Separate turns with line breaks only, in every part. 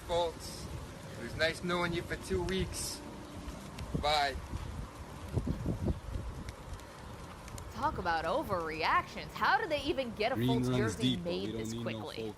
Fultz. It was nice knowing you for 2 weeks. Bye.
Talk about overreactions. How did they even get a Fultz jersey made this quickly?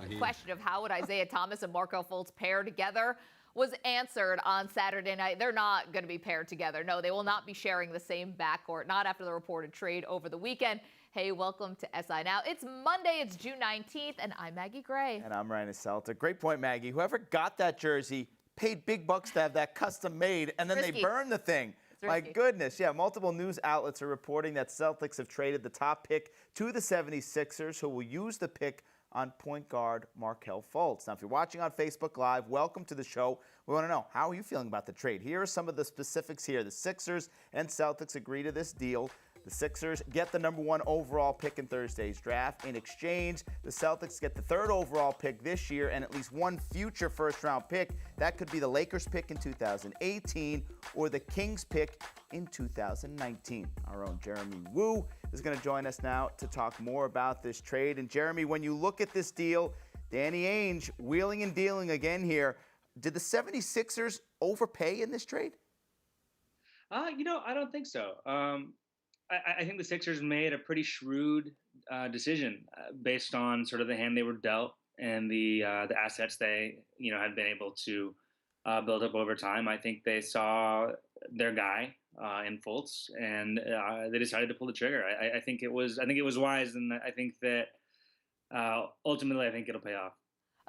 The question of how would Isaiah Thomas and Markelle Fultz pair together was answered on Saturday night. They're not going to be paired together. No, they will not be sharing the same backcourt, not after the reported trade over the weekend. Hey, welcome to SI Now. It's Monday, it's June 19th, and I'm Maggie Gray.
And I'm Ryan Celtic. Great point, Maggie. Whoever got that jersey paid big bucks to have that custom made, and then they burned the thing. My goodness, yeah, multiple news outlets are reporting that Celtics have traded the top pick to the 76ers, who will use the pick on point guard Markelle Fultz. Now, if you're watching on Facebook Live, welcome to the show. We want to know, how are you feeling about the trade? Here are some of the specifics here. The Sixers and Celtics agree to this deal. The Sixers get the #1 overall pick in Thursday's draft. In exchange, the Celtics get the 3rd overall pick this year and at least one future first-round pick. That could be the Lakers pick in 2018 or the Kings pick in 2019. Our own Jeremy Woo is going to join us now to talk more about this trade. And Jeremy, when you look at this deal, Danny Ainge wheeling and dealing again here. Did the 76ers overpay in this trade?
I don't think so. I think the Sixers made a pretty shrewd decision based on sort of the hand they were dealt and the assets they had been able to build up over time. I think they saw their guy in Fultz, and they decided to pull the trigger. I think it was wise, and I think that ultimately I think it'll pay off.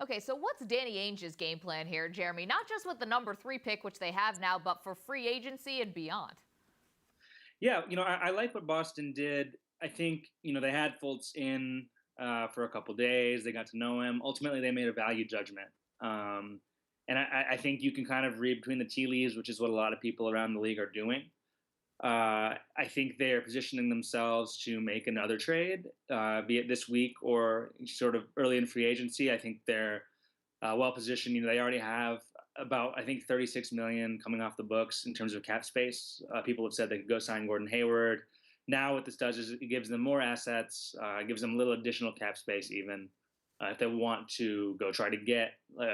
Okay, so what's Danny Ainge's game plan here, Jeremy? Not just with the #3 pick, which they have now, but for free agency and beyond.
Yeah, I like what Boston did. I think, they had Fultz in for a couple days. They got to know him. Ultimately, they made a value judgment. And I think you can kind of read between the tea leaves, which is what a lot of people around the league are doing. I think they're positioning themselves to make another trade, be it this week or sort of early in free agency. I think they're well positioned. They already have about, I think, $36 million coming off the books in terms of cap space. People have said they could go sign Gordon Hayward. Now what this does is it gives them more assets, gives them a little additional cap space even. If they want to go try to get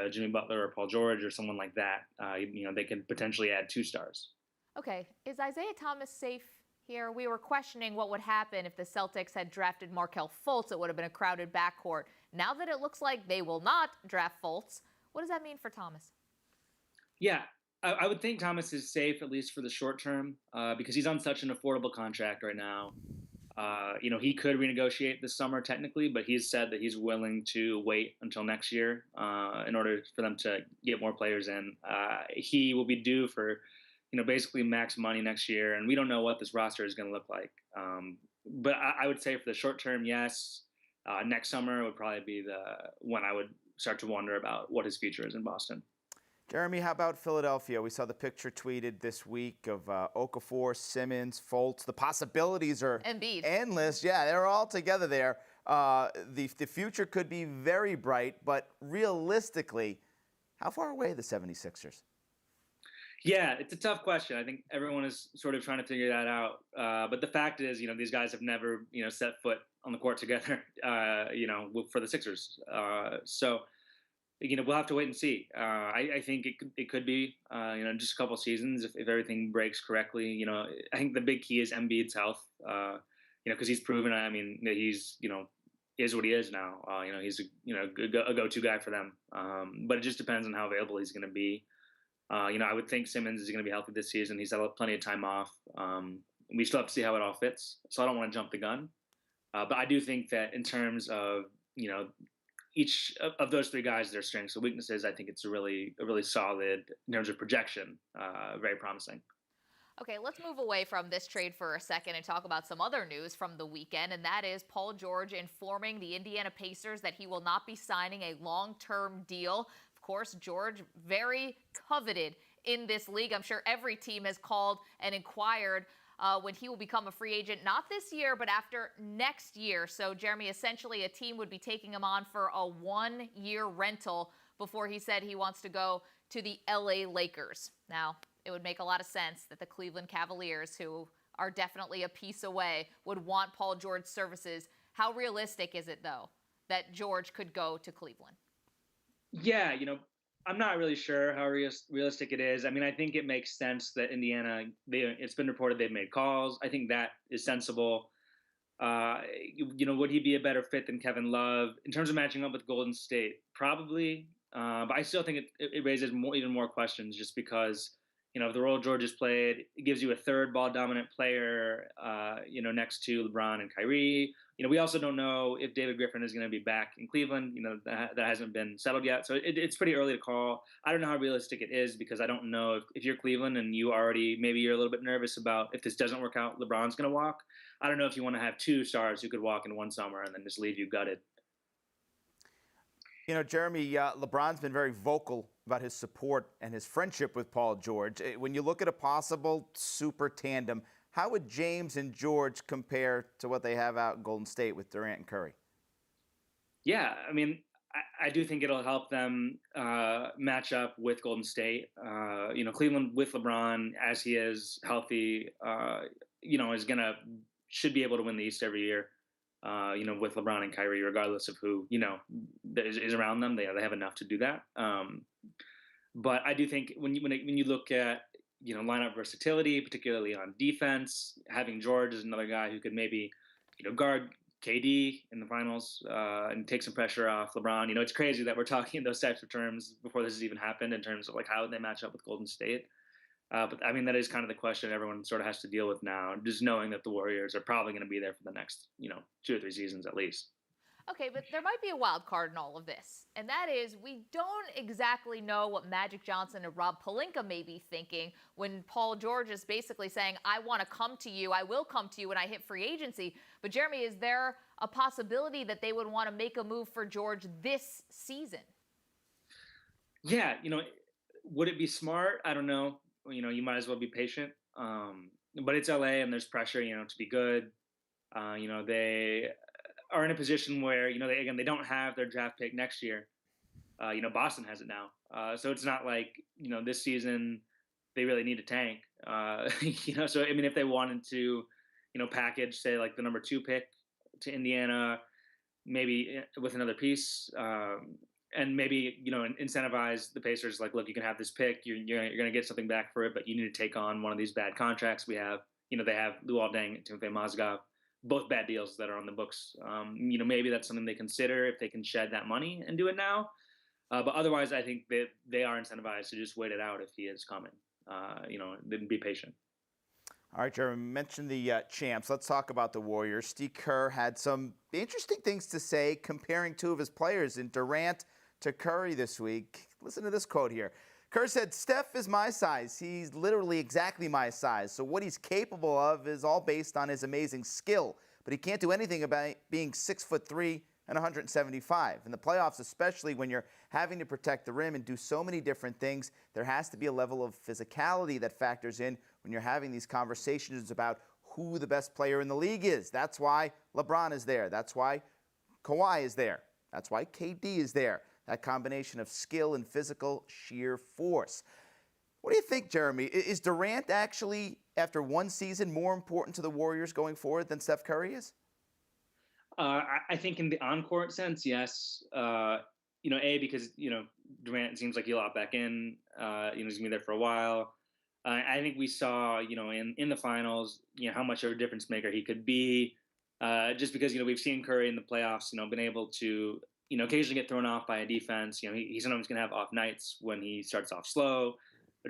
Jimmy Butler or Paul George or someone like that, they can potentially add 2 stars.
Okay, is Isaiah Thomas safe here? We were questioning what would happen if the Celtics had drafted Markelle Fultz. It would have been a crowded backcourt. Now that it looks like they will not draft Fultz, what does that mean for Thomas?
Yeah, I would think Thomas is safe, at least for the short term, because he's on such an affordable contract right now. He could renegotiate this summer technically, but he's said that he's willing to wait until next year in order for them to get more players in. He will be due for, basically max money next year, and we don't know what this roster is going to look like. But I would say for the short term, yes. Next summer would probably be when I would start to wonder about what his future is in Boston.
Jeremy, how about Philadelphia? We saw the picture tweeted this week of Okafor, Simmons, Fultz. The possibilities are endless. Yeah, they're all together there. The future could be very bright, but realistically, how far away are the 76ers?
Yeah, it's a tough question. I think everyone is sort of trying to figure that out. But the fact is, these guys have never, set foot on the court together, for the Sixers. So we'll have to wait and see. I think it could be, just a couple seasons if everything breaks correctly. I think the big key is Embiid's health, because he's proven, that he's, is what he is now. He's a go-to guy for them. But it just depends on how available he's going to be. I would think Simmons is going to be healthy this season. He's had plenty of time off. We still have to see how it all fits. So I don't want to jump the gun. But I do think that in terms of, each of those 3 guys, their strengths and weaknesses, I think it's a really solid in terms of projection, very promising.
Okay, let's move away from this trade for a second and talk about some other news from the weekend, and that is Paul George informing the Indiana Pacers that he will not be signing a long-term deal. Of course, George, very coveted in this league. I'm sure every team has called and inquired when he will become a free agent, not this year, but after next year. So, Jeremy, essentially a team would be taking him on for a 1-year rental before he said he wants to go to the LA Lakers. Now, it would make a lot of sense that the Cleveland Cavaliers, who are definitely a piece away, would want Paul George's services. How realistic is it, though, that George could go to Cleveland?
Yeah, I'm not really sure how realistic it is. I mean, I think it makes sense that Indiana, it's been reported they've made calls. I think that is sensible. Would he be a better fit than Kevin Love in terms of matching up with Golden State? Probably, but I still think it raises even more questions just because if the role George has played, it gives you a third ball dominant player, next to LeBron and Kyrie. We also don't know if David Griffin is going to be back in Cleveland. That hasn't been settled yet, so it's pretty early to call. I don't know how realistic it is because I don't know if you're Cleveland and maybe you're a little bit nervous about if this doesn't work out, LeBron's going to walk. I don't know if you want to have two stars who could walk in one summer and then just leave you gutted.
Jeremy, LeBron's been very vocal about his support and his friendship with Paul George. When you look at a possible super tandem, how would James and George compare to what they have out in Golden State with Durant and Curry?
Yeah, I mean, I do think it'll help them match up with Golden State. Cleveland with LeBron, as he is healthy, should be able to win the East every year. With LeBron and Kyrie, regardless of who, is around them, they have enough to do that. But I do think when you look at, lineup versatility, particularly on defense, having George as another guy who could maybe, guard KD in the finals and take some pressure off LeBron. It's crazy that we're talking in those types of terms before this has even happened in terms of like how they match up with Golden State. But I mean, that is kind of the question everyone sort of has to deal with now, just knowing that the Warriors are probably going to be there for the next, 2 or 3 seasons at least.
Okay, but there might be a wild card in all of this, and that is we don't exactly know what Magic Johnson and Rob Pelinka may be thinking when Paul George is basically saying, I want to come to you, I will come to you when I hit free agency. But Jeremy, is there a possibility that they would want to make a move for George this season?
Yeah, would it be smart? I don't know. You might as well be patient. But it's LA and there's pressure, to be good. They are in a position where, they don't have their draft pick next year. Boston has it now. So it's not like, this season they really need a tank. So, I mean, if they wanted to, package, say, like the number 2 pick to Indiana, maybe with another piece, and maybe, incentivize the Pacers, like, look, you can have this pick, you're going to get something back for it, but you need to take on one of these bad contracts we have. They have Luol Deng, Timofey Mozgov, both bad deals that are on the books. Maybe that's something they consider if they can shed that money and do it now. But otherwise, I think that they are incentivized to just wait it out if he is coming. Then be patient.
All right, Jeremy, mentioned the champs. Let's talk about the Warriors. Steve Kerr had some interesting things to say comparing 2 of his players in Durant to Curry this week. Listen to this quote here. Kerr said, Steph is my size. He's literally exactly my size. So what he's capable of is all based on his amazing skill. But he can't do anything about being 6'3" and 175. In the playoffs, especially when you're having to protect the rim and do so many different things, there has to be a level of physicality that factors in when you're having these conversations about who the best player in the league is. That's why LeBron is there. That's why Kawhi is there. That's why KD is there. That combination of skill and physical sheer force. What do you think, Jeremy? Is Durant actually, after one season, more important to the Warriors going forward than Steph Curry is?
I think in the on-court sense, yes. Because, Durant seems like he'll opt back in. He's going to be there for a while. I think we saw, in the finals, how much of a difference maker he could be. Just because, we've seen Curry in the playoffs, been able to, occasionally get thrown off by a defense. He's sometimes going to have off nights when he starts off slow.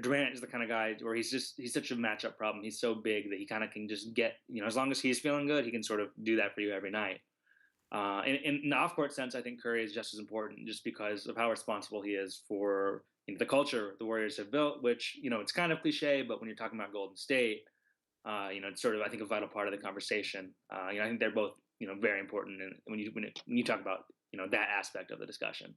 Durant is the kind of guy where he's such a matchup problem. He's so big that he kind of can just get, as long as he's feeling good, he can sort of do that for you every night. In the off-court sense, I think Curry is just as important just because of how responsible he is for the culture the Warriors have built, which, it's kind of cliche, but when you're talking about Golden State, it's sort of, I think, a vital part of the conversation. I think they're both, very important when you talk about, that aspect of the discussion.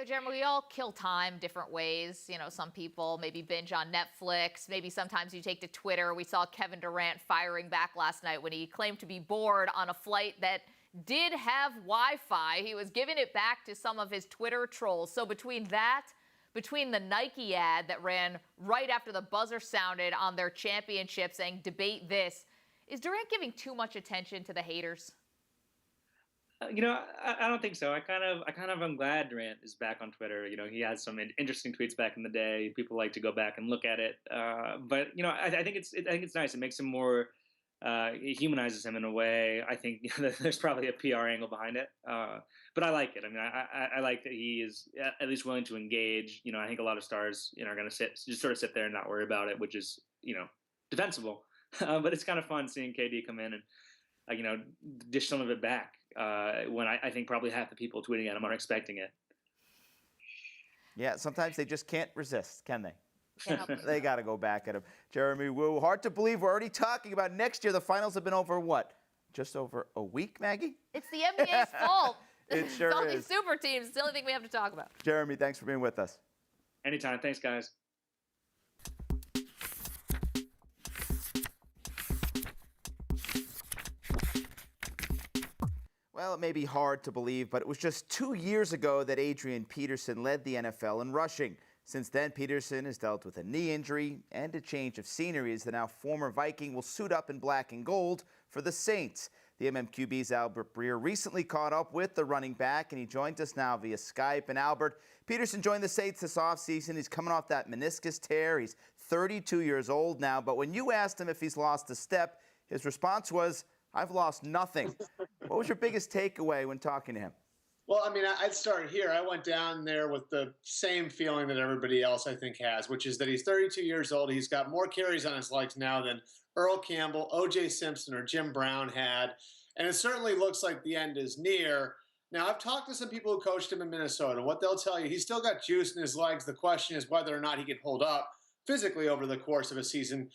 Jeremy, we all kill time different ways. Some people maybe binge on Netflix. Maybe sometimes you take to Twitter. We saw Kevin Durant firing back last night when he claimed to be bored on a flight that did have Wi-Fi. He was giving it back to some of his Twitter trolls. So between the Nike ad that ran right after the buzzer sounded on their championship saying, debate this, is Durant giving too much attention to the haters?
I don't think so. I kind of am glad Durant is back on Twitter. He had some interesting tweets back in the day. People like to go back and look at it. But I think it's nice. It makes him more. It humanizes him in a way. I think there's probably a PR angle behind it. But I like it. I mean, I like that he is at least willing to engage. I think a lot of stars, are going to sit there and not worry about it, which is, defensible. But it's kind of fun seeing KD come in and, dish some of it back when I think probably half the people tweeting at him aren't expecting it.
Yeah, sometimes they just can't resist, can they?
Can't help
They got to go back at him. Jeremy Woo, hard to believe we're already talking about next year. The finals have been over, what, just over a week, Maggie?
It's the NBA's fault.
It sure
it's all
is.
these super teams. It's the only thing we have to talk about.
Jeremy, thanks for being with us.
Anytime. Thanks, guys.
Well, it may be hard to believe, but it was just 2 years ago that Adrian Peterson led the NFL in rushing. Since then, Peterson has dealt with a knee injury and a change of scenery as the now former Viking will suit up in black and gold for the Saints. The MMQB's Albert Breer recently caught up with the running back, and he joins us now via Skype. And Albert, Peterson joined the Saints this offseason. He's coming off that meniscus tear. He's 32 years old now, but when you asked him if he's lost a step, his response was, "I've lost nothing." What was your biggest takeaway when talking to him?
Well, I mean, I'd start here. I went down there with the same feeling that everybody else, I think, has, which is that he's 32 years old. He's got more carries on his legs now than Earl Campbell, O.J. Simpson, or Jim Brown had. And it certainly looks like the end is near. Now, I've talked to some people who coached him in Minnesota. What they'll tell you, he's still got juice in his legs. The question is whether or not he can hold up physically over the course of a season.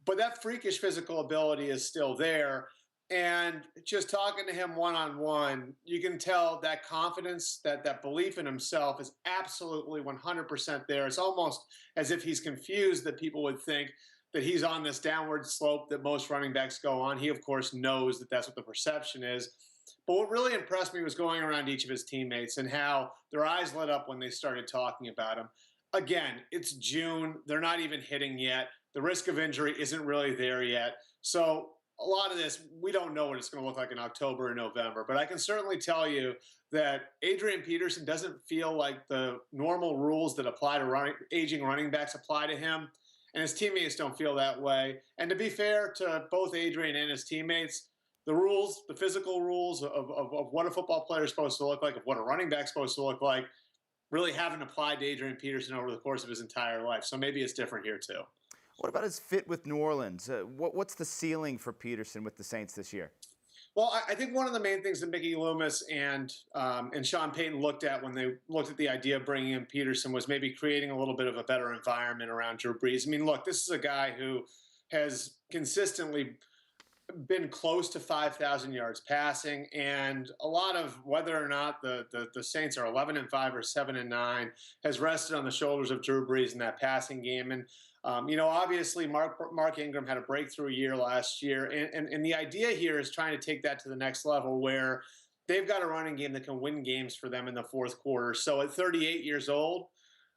But that freakish physical ability is still there. And just talking to him one-on-one, you can tell that confidence, that belief in himself is absolutely 100% there. It's almost as if he's confused that people would think that he's on this downward slope that most running backs go on. He, of course, knows that that's what the perception is. But what really impressed me was going around each of his teammates and how their eyes lit up when they started talking about him. Again, it's June. They're not even hitting yet. The risk of injury isn't really there yet. So a lot of this, we don't know what it's going to look like in October and November, but I can certainly tell you that Adrian Peterson doesn't feel like the normal rules that apply to aging running backs apply to him, and his teammates don't feel that way. And to be fair to both Adrian and his teammates, the rules, the physical rules of what a football player is supposed to look like, of what a running back is supposed to look like, really haven't applied to Adrian Peterson over the course of his entire life. So maybe it's different here too.
What about his fit with New Orleans? What's the ceiling for Peterson with the Saints this year?
Well, I think one of the main things that Mickey Loomis and Sean Payton looked at when they looked at the idea of bringing in Peterson was maybe creating a little bit of a better environment around Drew Brees. I mean, look, this is a guy who has consistently been close to 5,000 yards passing, and a lot of whether or not the Saints are 11-5 or 7-9 has rested on the shoulders of Drew Brees in that passing game. And obviously Mark Ingram had a breakthrough year last year, and the idea here is trying to take that to the next level where they've got a running game that can win games for them in the fourth quarter. So at 38 years old,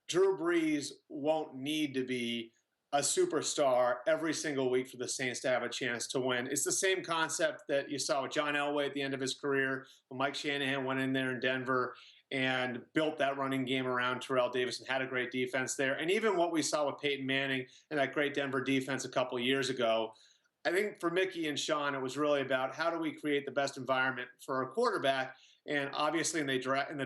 Drew Brees won't need to be a superstar every single week for the Saints to have a chance to win. It's the same concept that you saw with John Elway at the end of his career when Mike Shanahan went in there in Denver and built that running game around Terrell Davis and had a great defense there. And even what we saw with Peyton Manning and that great Denver defense a couple of years ago, I think for Mickey and Sean, it was really about how do we create the best environment for a quarterback. And obviously in the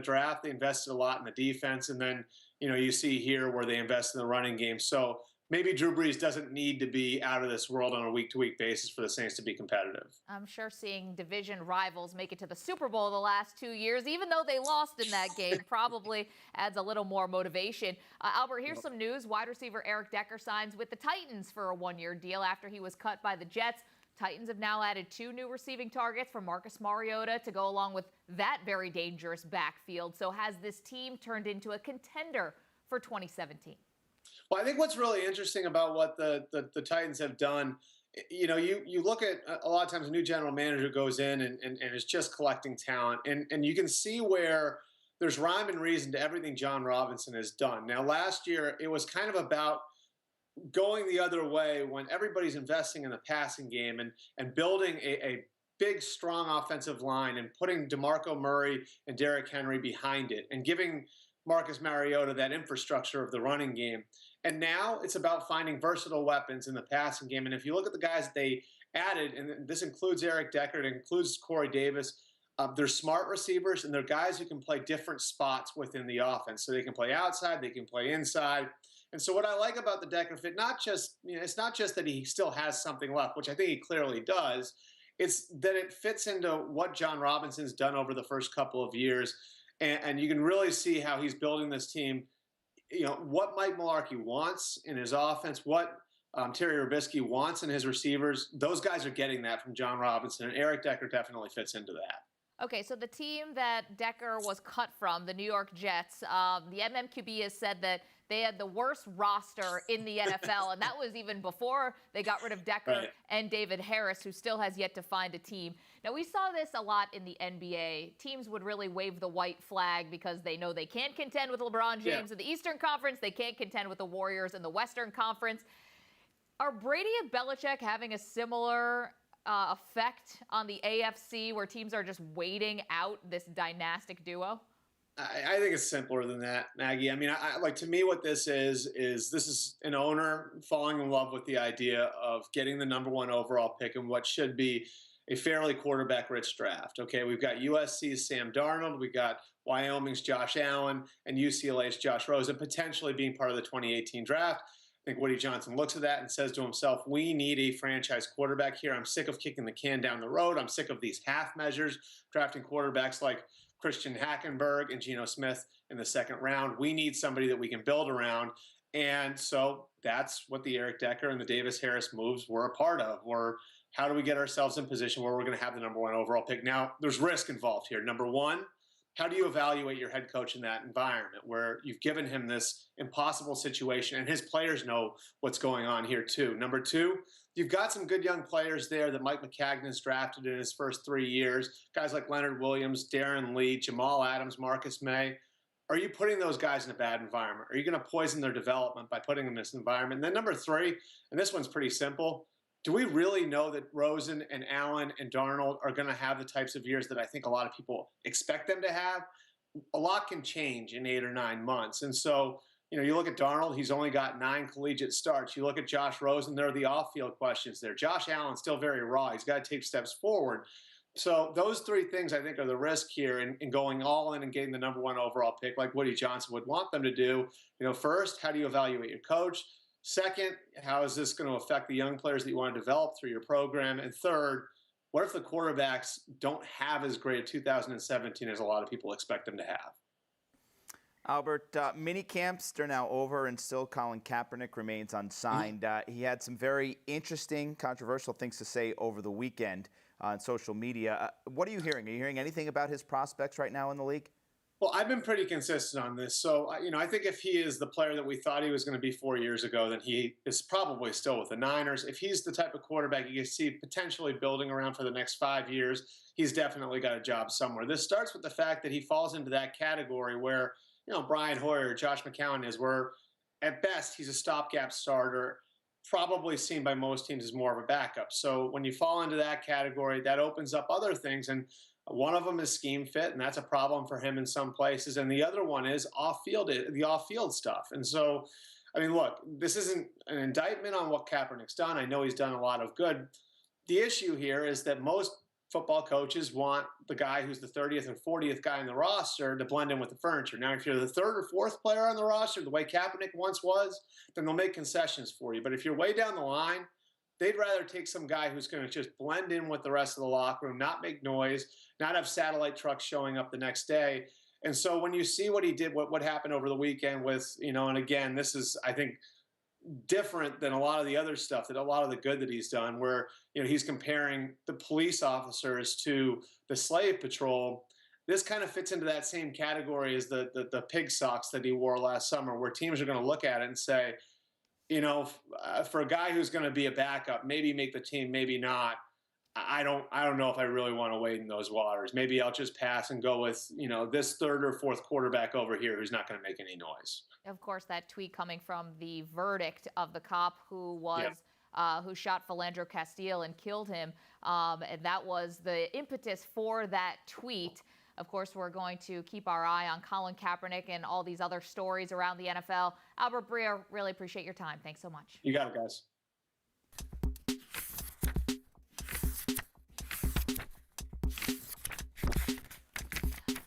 draft, they invested a lot in the defense. And then, you see here where they invest in the running game. So maybe Drew Brees doesn't need to be out of this world on a week-to-week basis for the Saints to be competitive.
I'm sure seeing division rivals make it to the Super Bowl the last 2 years, even though they lost in that game, probably adds a little more motivation. Albert, here's some news. Wide receiver Eric Decker signs with the Titans for a one-year deal after he was cut by the Jets. Titans have now added 2 new receiving targets for Marcus Mariota to go along with that very dangerous backfield. So has this team turned into a contender for 2017?
Well, I think what's really interesting about what the Titans have done, you look at a lot of times a new general manager goes in and is just collecting talent. And you can see where there's rhyme and reason to everything John Robinson has done. Now, last year, it was kind of about going the other way when everybody's investing in the passing game and building a big, strong offensive line and putting DeMarco Murray and Derrick Henry behind it and giving Marcus Mariota that infrastructure of the running game. And now it's about finding versatile weapons in the passing game. And if you look at the guys that they added, and this includes Eric Decker, it includes Corey Davis, they're smart receivers, and they're guys who can play different spots within the offense. So they can play outside, they can play inside. And so what I like about the Decker fit, it's not just that he still has something left, which I think he clearly does. It's that it fits into what John Robinson's done over the first couple of years. And you can really see how he's building this team. What Mike Mularkey wants in his offense, what Terry Robisky wants in his receivers, those guys are getting that from John Robinson, and Eric Decker definitely fits into that.
Okay, so the team that Decker was cut from, the New York Jets, the MMQB has said that they had the worst roster in the NFL, and that was even before they got rid of Decker and David Harris, who still has yet to find a team. Now, we saw this a lot in the NBA. Teams would really wave the white flag because they know they can't contend with LeBron James in the Eastern Conference. They can't contend with the Warriors in the Western Conference. Are Brady and Belichick having a similar effect on the AFC where teams are just waiting out this dynastic duo?
I think it's simpler than that, Maggie. I mean, to me, what this is this is an owner falling in love with the idea of getting the #1 overall pick in what should be a fairly quarterback-rich draft. Okay, we've got USC's Sam Darnold, we've got Wyoming's Josh Allen, and UCLA's Josh Rosen potentially being part of the 2018 draft. I think Woody Johnson looks at that and says to himself, we need a franchise quarterback here. I'm sick of kicking the can down the road. I'm sick of these half measures, drafting quarterbacks like Christian Hackenberg and Geno Smith in the second round. We need somebody that we can build around. And so that's what the Eric Decker and the Davis Harris moves were a part of. How do we get ourselves in position where we're going to have the #1 overall pick? Now, there's risk involved here. Number one, how do you evaluate your head coach in that environment where you've given him this impossible situation and his players know what's going on here too? Number two, you've got some good young players there that Mike McCagnon's drafted in his first 3 years, guys like Leonard Williams, Darren Lee, Jamal Adams, Marcus May. Are you putting those guys in a bad environment? Are you going to poison their development by putting them in this environment? And then number three, and this one's pretty simple, do we really know that Rosen and Allen and Darnold are going to have the types of years that I think a lot of people expect them to have? A lot can change in 8 or 9 months. And so, you look at Darnold, he's only got 9 collegiate starts. You look at Josh Rosen, there are the off-field questions there. Josh Allen's still very raw. He's got to take steps forward. So those 3 things, I think, are the risk here in going all in and getting the #1 overall pick like Woody Johnson would want them to do. First, how do you evaluate your coach? Second, how is this going to affect the young players that you want to develop through your program? And third, what if the quarterbacks don't have as great a 2017 as a lot of people expect them to have?
Albert, mini camps are now over, and still Colin Kaepernick remains unsigned. He had some very interesting, controversial things to say over the weekend on social media. What are you hearing? Are you hearing anything about his prospects right now in the league?
Well, I've been pretty consistent on this. So, I think if he is the player that we thought he was going to be 4 years ago, then he is probably still with the Niners. If he's the type of quarterback you can see potentially building around for the next 5 years, he's definitely got a job somewhere. This starts with the fact that he falls into that category where, Brian Hoyer, Josh McCown is, where at best he's a stopgap starter, probably seen by most teams as more of a backup. So when you fall into that category, that opens up other things. And one of them is scheme fit, and that's a problem for him in some places. And the other one is the off-field stuff. And so, look, this isn't an indictment on what Kaepernick's done. I know he's done a lot of good. The issue here is that most football coaches want the guy who's the 30th or 40th guy in the roster to blend in with the furniture. Now, if you're the 3rd or 4th player on the roster, the way Kaepernick once was, then they'll make concessions for you. But if you're way down the line, they'd rather take some guy who's going to just blend in with the rest of the locker room, not make noise, not have satellite trucks showing up the next day. And so when you see what he did, what happened over the weekend with, and again, this is, I think, different than a lot of the other stuff, that a lot of the good that he's done, where, he's comparing the police officers to the slave patrol. This kind of fits into that same category as the pig socks that he wore last summer, where teams are going to look at it and say, for a guy who's going to be a backup, maybe make the team, maybe not. I don't know if I really want to wade in those waters. Maybe I'll just pass and go with, this 3rd or 4th quarterback over here who's not going to make any noise.
Of course, that tweet coming from the verdict of the cop who was who shot Philandro Castile and killed him. And that was the impetus for that tweet. Of course, we're going to keep our eye on Colin Kaepernick and all these other stories around the NFL. Albert Breer, really appreciate your time. Thanks so much.
You got it, guys.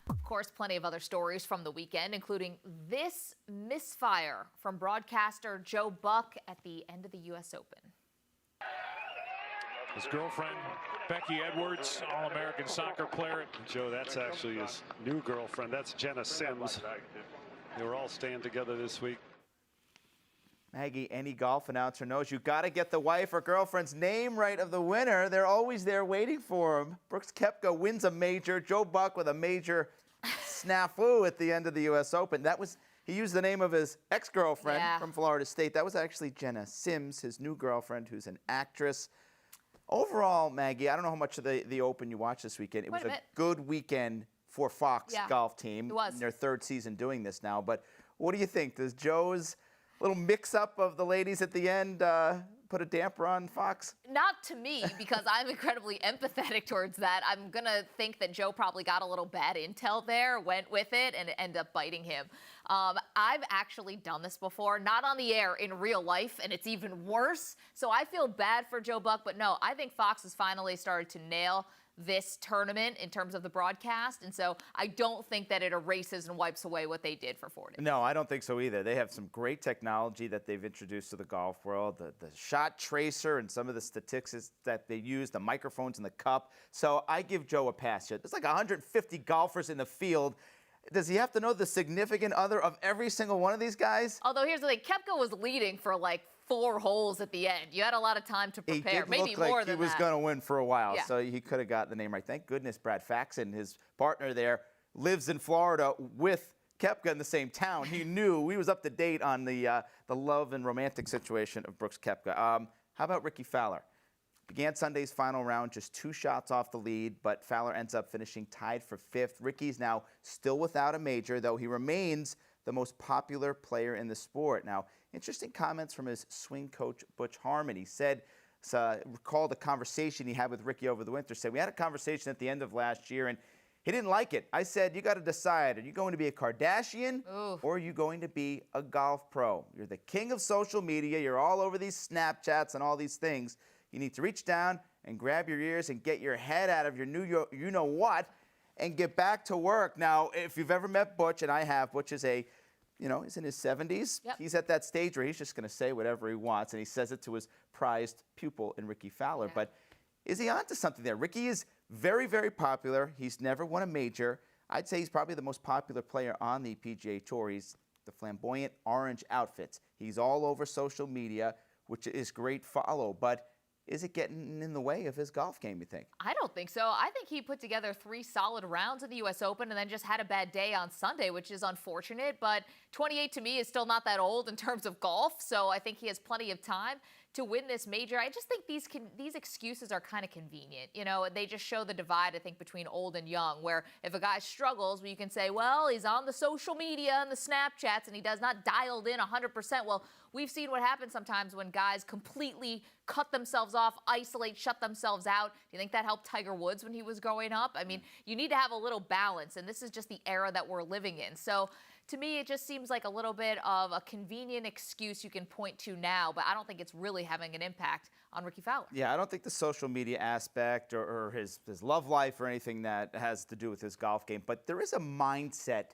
Of course, plenty of other stories from the weekend, including this misfire from broadcaster Joe Buck at the end of the U.S. Open.
His girlfriend, Becky Edwards, All-American soccer player.
Joe, that's actually his new girlfriend. That's Jenna Sims. They were all staying together this week.
Maggie, any golf announcer knows you got to get the wife or girlfriend's name right of the winner. They're always there waiting for him. Brooks Koepka wins a major. Joe Buck with a major snafu at the end of the U.S. Open. He used the name of his ex-girlfriend from Florida State. That was actually Jenna Sims, his new girlfriend, who's an actress. Overall, Maggie, I don't know how much of the Open you watched this weekend. It was a good weekend for Fox golf team.
It was.
In their third season doing this now. But what do you think? Does Joe's little mix-up of the ladies at the end put a damper on Fox?
Not to me, because I'm incredibly empathetic towards that. I'm going to think that Joe probably got a little bad intel there, went with it, and it ended up biting him. I've actually done this before, not on the air, in real life, and it's even worse. So I feel bad for Joe Buck, but no, I think Fox has finally started to nail this tournament in terms of the broadcast, and so I don't think that it erases and wipes away what they did for 4 days.
No, I don't think so either. They have some great technology that they've introduced to the golf world, the shot tracer and some of the statistics that they use, the microphones in the cup. So I give Joe a pass here. There's like 150 golfers in the field. Does he have to know the significant other of every single one of these guys?
Although here's the thing, Koepka was leading for like 4 holes at the end. You had a lot of time to prepare, maybe
look
more
like
than
he was
that.
going to win for a while, so he could have got the name right. Thank goodness Brad Faxon, his partner there, lives in Florida with Koepka in the same town. He knew he was up to date on the love and romantic situation of Brooks Koepka. How about Ricky Fowler? Began Sunday's final round just 2 shots off the lead, but Fowler ends up finishing tied for 5th. Ricky's now still without a major, though he remains the most popular player in the sport. Now, interesting comments from his swing coach, Butch Harmon. He said, recalled a conversation he had with Ricky over the winter. Said, we had a conversation at the end of last year, and he didn't like it. I said, you got to decide, are you going to be a Kardashian or are you going to be a golf pro? You're the king of social media. You're all over these Snapchats and all these things. You need to reach down and grab your ears and get your head out of your you-know-what and get back to work. Now, if you've ever met Butch, and I have, Butch is he's in his 70s.
Yep.
He's at that stage where he's just going to say whatever he wants, and he says it to his prized pupil in Ricky Fowler. But is he onto something there? Ricky is very, very popular. He's never won a major. I'd say he's probably the most popular player on the PGA Tour. He's the flamboyant orange outfits. He's all over social media, which is great follow, but is it getting in the way of his golf game, you think?
I don't think so. I think he put together 3 solid rounds at the U.S. Open and then just had a bad day on Sunday, which is unfortunate. But 28 to me is still not that old in terms of golf, so I think he has plenty of time to win this major. I just think these excuses are kind of convenient. You know, they just show the divide, I think, between old and young, where if a guy struggles, you can say, well, he's on the social media and the Snapchats and he does not dialed in 100%. Well, we've seen what happens sometimes when guys completely cut themselves off, isolate, shut themselves out. Do you think that helped Tiger Woods when he was growing up? I mean, you need to have a little balance, and this is just the era that we're living in. So to me, it just seems like a little bit of a convenient excuse you can point to now, but I don't think it's really having an impact on Ricky Fowler.
Yeah, I don't think the social media aspect or his love life or anything that has to do with his golf game, but there is a mindset,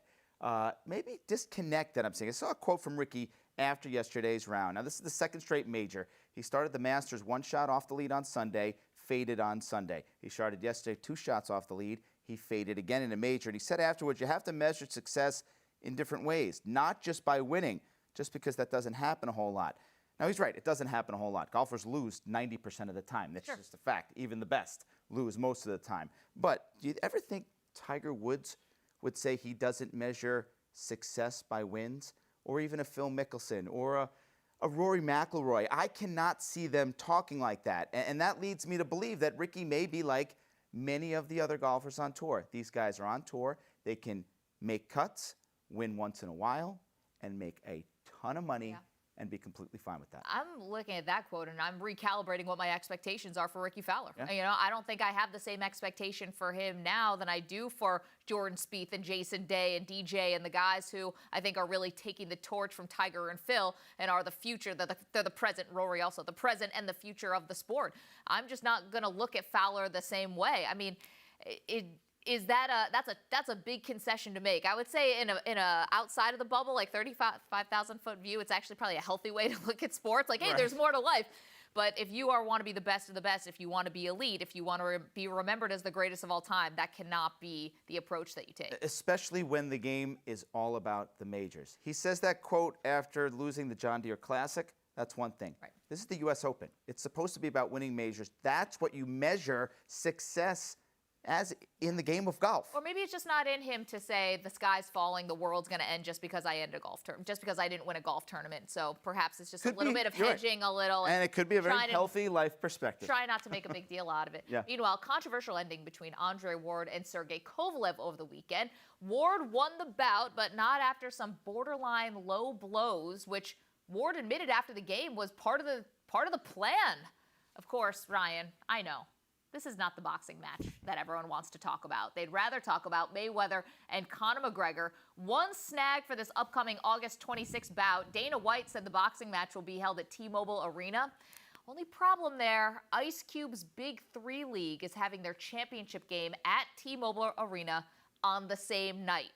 maybe disconnect that I'm seeing. I saw a quote from Ricky after yesterday's round. Now, this is the second straight major. He started the Masters 1 shot off the lead on Sunday, faded on Sunday. He started yesterday 2 shots off the lead. He faded again in a major. And he said afterwards, you have to measure success in different ways, not just by winning, just because that doesn't happen a whole lot. Now, he's right. It doesn't happen a whole lot. Golfers lose 90% of the time. That's just a fact. Even the best lose most of the time. But do you ever think Tiger Woods would say he doesn't measure success by wins? Or even a Phil Mickelson or a Rory McIlroy? I cannot see them talking like that. And that leads me to believe that Ricky may be like many of the other golfers on tour. These guys are on tour. They can make cuts, win once in a while, and make a ton of money and be completely fine with that.
I'm looking at that quote, and I'm recalibrating what my expectations are for Ricky Fowler.
Yeah.
You know, I don't think I have the same expectation for him now than I do for Jordan Spieth and Jason Day and DJ and the guys who I think are really taking the torch from Tiger and Phil and are the future. They're the present, Rory also, the present and the future of the sport. I'm just not going to look at Fowler the same way. I mean, that's a big concession to make. I would say in a outside of the bubble, like 35,000 foot view, it's actually probably a healthy way to look at sports. Like, hey, there's more to life. But if you want to be the best of the best, if you want to be elite, if you want to be remembered as the greatest of all time, that cannot be the approach that you take.
Especially when the game is all about the majors. He says that quote after losing the John Deere Classic. That's one thing.
Right.
This is the U.S. Open. It's supposed to be about winning majors. That's what you measure success as in the game of golf.
Or maybe it's just not in him to say the sky's falling, the world's going to end just because I ended a golf tournament, just because I didn't win a golf tournament. So perhaps it's just a little bit of hedging, a little.
And it could be a very healthy life perspective.
Try not to make a big deal out of it.
Yeah.
Meanwhile, controversial ending between Andre Ward and Sergey Kovalev over the weekend. Ward won the bout, but not after some borderline low blows, which Ward admitted after the game was part of the plan. Of course, Ryan, I know. This is not the boxing match that everyone wants to talk about. They'd rather talk about Mayweather and Conor McGregor. One snag for this upcoming August 26th bout. Dana White said the boxing match will be held at T-Mobile Arena. Only problem there, Ice Cube's Big Three League is having their championship game at T-Mobile Arena on the same night.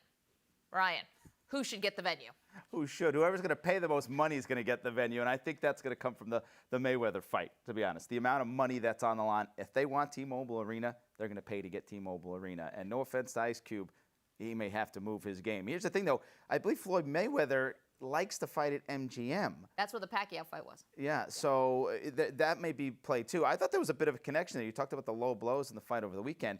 Ryan, who should get the venue?
Who should? Whoever's going to pay the most money is going to get the venue, and I think that's going to come from the Mayweather fight, to be honest. The amount of money that's on the line. If they want T-Mobile Arena, they're going to pay to get T-Mobile Arena. And no offense to Ice Cube, he may have to move his game. Here's the thing, though. I believe Floyd Mayweather likes to fight at MGM.
That's where the Pacquiao fight was.
Yeah, so that may be played, too. I thought there was a bit of a connection there. You talked about the low blows in the fight over the weekend.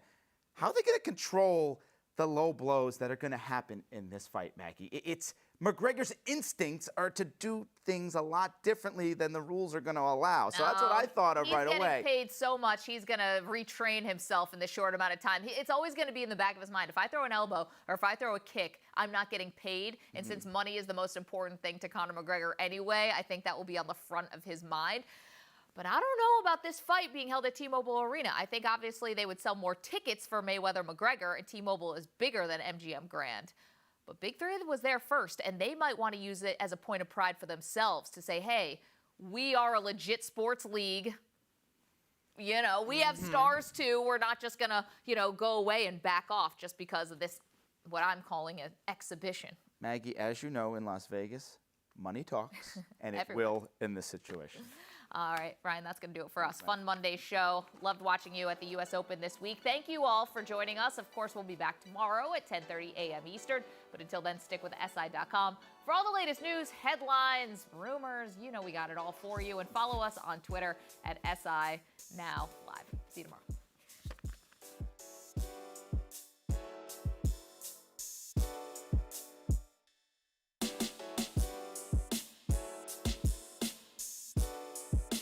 How are they going to control the low blows that are going to happen in this fight, Maggie? It's McGregor's instincts are to do things a lot differently than the rules are going to allow. So that's what I thought of right away.
He's getting paid so much, he's going to retrain himself in this short amount of time. It's always going to be in the back of his mind. If I throw an elbow or if I throw a kick, I'm not getting paid. And since money is the most important thing to Conor McGregor anyway, I think that will be on the front of his mind. But I don't know about this fight being held at T-Mobile Arena. I think obviously they would sell more tickets for Mayweather-McGregor, and T-Mobile is bigger than MGM Grand. But Big Three was there first, and they might want to use it as a point of pride for themselves to say, hey, we are a legit sports league. You know, we have stars too. We're not just going to, go away and back off just because of this, what I'm calling an exhibition.
Maggie, as you know, in Las Vegas, money talks, and it will in this situation.
All right, Ryan, that's going to do it for us. Fun Monday show. Loved watching you at the U.S. Open this week. Thank you all for joining us. Of course, we'll be back tomorrow at 10:30 a.m. Eastern. But until then, stick with SI.com for all the latest news, headlines, rumors. We got it all for you. And follow us on Twitter at SI Now Live. See you tomorrow.